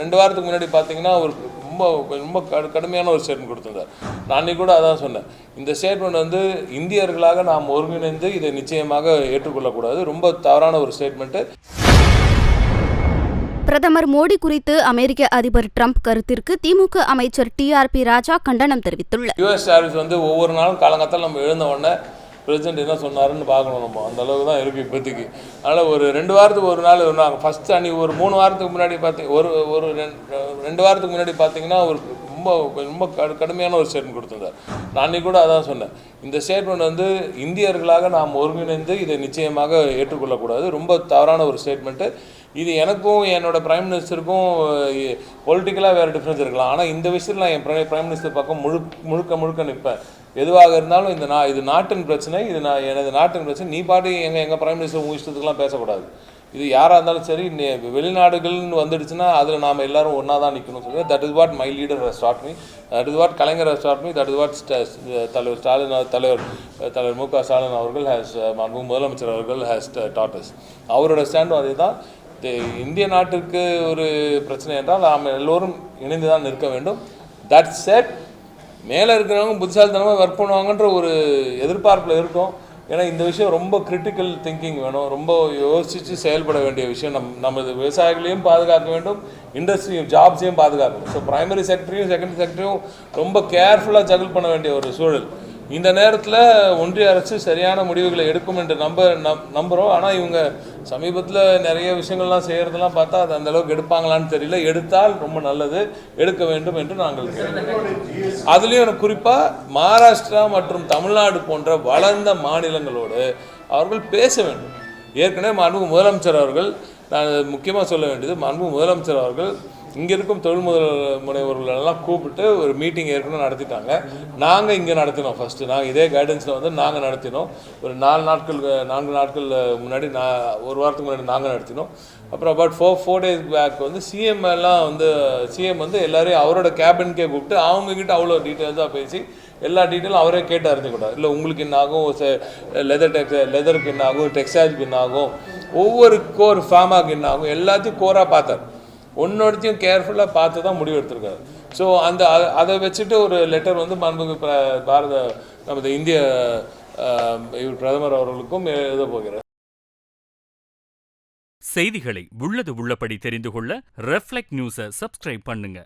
2 வாரத்துக்கு முன்னாடி பார்த்தீங்கன்னா ஒரு ரொம்ப ரொம்ப கடுமையான ஒரு ஸ்டேட்மெண்ட் கொடுத்திருந்தார். நான் அன்றைக்கி கூட அதான் சொன்னேன், இந்த ஸ்டேட்மெண்ட் வந்து இந்தியர்களாக நாம் ஒருங்கிணைந்து இதை நிச்சயமாக ஏற்றுக்கொள்ளக்கூடாது, ரொம்ப தவறான ஒரு ஸ்டேட்மெண்ட்டு. பிரதமர் மோடி குறித்து அமெரிக்க அதிபர் ட்ரம்ப் கருத்திற்கு திமுக அமைச்சர் டிஆர்பி ராஜா கண்டனம் தெரிவித்துள்ளார். யூஎஸ் டாரிஃப்ஸ் வந்து ஒவ்வொரு நாளும் காலங்காத்தால் நம்ம எழுந்த உடனே பிரசிடென்ட் என்ன சொன்னாருன்னு பார்க்கணும். நம்ம அந்த அளவுக்கு தான் இருக்குது இப்போதைக்கு. அதனால் ஒரு 2 வாரத்துக்கு ஒரு நாள் நாங்கள் ஃபஸ்ட்டு அன்றைக்கி ஒரு 3 வாரத்துக்கு முன்னாடி ஒரு 2 வாரத்துக்கு முன்னாடி பார்த்தீங்கன்னா ஒரு ரொம்ப ரொம்ப கடுமையான ஒரு ஸ்டேட்மெண்ட் கொடுத்திருந்தார். நான் அன்றைக்கி கூட அதான் சொன்னேன், இந்த ஸ்டேட்மெண்ட் வந்து இந்தியர்களாக நாம் ஒருங்கிணைந்து இதை நிச்சயமாக ஏற்றுக்கொள்ளக்கூடாது, ரொம்ப தவறான ஒரு ஸ்டேட்மெண்ட்டு. இது எனக்கும் என்னோட பிரைம் மினிஸ்டருக்கும் பொலிட்டிக்கலாக வேறு டிஃப்ரென்ஸ் இருக்கலாம், ஆனால் இந்த விஷயத்தில் நான் என் பிரைம் மினிஸ்டர் பக்கம் முழுக்க நிற்பேன். எதுவாக இருந்தாலும் இது நாட்டின் பிரச்சனை, இது எனது நாட்டின் பிரச்சனை. நீ பாட்டு எங்கள் பிரைம் மினிஸ்டர் உங்கள் இஷ்டத்துக்குலாம் பேசக்கூடாது. இது யாராக இருந்தாலும் சரி, வெளிநாடுகள்னு வந்துடுச்சுன்னா அதில் நாம் எல்லோரும் ஒன்றா தான் நிற்கணும் சொல்லி, that is what my leader has dot me, that is what Kalaignar has dot me, that is what தலைவர் மு க ஸ்டாலின் அவர்கள் முதலமைச்சர் அவர்கள் ஹேஸ் டாட் அஸ். அவரோட ஸ்டாண்டும் அதே தான். இந்திய நாட்டிற்கு ஒரு பிரச்சனை என்றால் நாம் எல்லோரும் இணைந்து தான் நிற்க வேண்டும். தட் செட் மேலே இருக்கிறவங்க புத்திசாலித்தனமாக ஒர்க் பண்ணுவாங்கன்ற ஒரு எதிர்பார்ப்பில் இருக்கும். ஏன்னா இந்த விஷயம் ரொம்ப கிரிட்டிக்கல் திங்கிங் வேணும், ரொம்ப யோசித்து செயல்பட வேண்டிய விஷயம். நமது விவசாயிகளையும் பாதுகாக்க வேண்டும், இண்டஸ்ட்ரியும் ஜாப்ஸையும் பாதுகாக்கணும். ஸோ பிரைமரி செக்டரையும் செகண்டரி செக்டரையும் ரொம்ப கேர்ஃபுல்லாக ஜகிள் பண்ண வேண்டிய ஒரு சூழல். இந்த நேரத்தில் ஒன்றிய அரசு சரியான முடிவுகளை எடுக்கும் என்று நம்புகிறோம். ஆனால் இவங்க சமீபத்தில் நிறைய விஷயங்கள்லாம் செய்கிறதெல்லாம் பார்த்தா அது அந்தளவுக்கு எடுப்பாங்களான்னு தெரியல. எடுத்தால் ரொம்ப நல்லது, எடுக்க வேண்டும் என்று நாங்கள் கேட்கிறோம். அதுலேயும் எனக்கு குறிப்பாக மகாராஷ்டிரா மற்றும் தமிழ்நாடு போன்ற வளர்ந்த மாநிலங்களோடு அவர்கள் பேச வேண்டும். ஏற்கனவே மாண்புமிகு முதலமைச்சர் அவர்கள், நான் முக்கியமாக சொல்ல வேண்டியது, மாண்புமிகு முதலமைச்சர் அவர்கள் இங்கே இருக்கும் தொழில் முனைவோர்களெல்லாம் கூப்பிட்டு ஒரு மீட்டிங் ஏற்கனவே நடத்திட்டாங்க. நாங்கள் இங்கே நடத்தினோம். ஃபஸ்ட்டு நாங்கள் இதே கைடன்ஸில் வந்து நாங்கள் நடத்தினோம். ஒரு 4 நாட்கள் முன்னாடி ஒரு வாரத்துக்கு முன்னாடி நாங்கள் நடத்தினோம். அப்புறம் அபவுட் 4 days பேக் வந்து சிஎம் வந்து எல்லாரையும் அவரோட கேபினுக்கே கூப்பிட்டு அவங்கக்கிட்ட அவ்வளோ டீட்டெயில்ஸாக பேசி எல்லா டீட்டெயிலும் அவரே கேட்டு அறிஞ்சிக்கூடாது. இல்லை உங்களுக்கு என்ன ஆகும், லெதருக்கு என்ன ஆகும், டெக்ஸ்டைல்ஸ்க்கு என்ன ஆகும், ஒவ்வொரு கோர் ஃபார்மாக்கு என்ன ஆகும், எல்லாத்தையும் கோராக பார்த்தார். ஒன்னொருத்தையும் கேர்ஃபுல்லாக பார்த்து தான் முடிவு எடுத்திருக்காரு. ஸோ அதை வச்சுட்டு ஒரு லெட்டர் வந்து நமது இந்திய பிரதமர் அவர்களுக்கும் எழுத போகிறார். செய்திகளை உள்ளது உள்ளபடி தெரிந்து கொள்ள ரெஃப்ளெக்ட் நியூஸை சப்ஸ்கிரைப் பண்ணுங்க.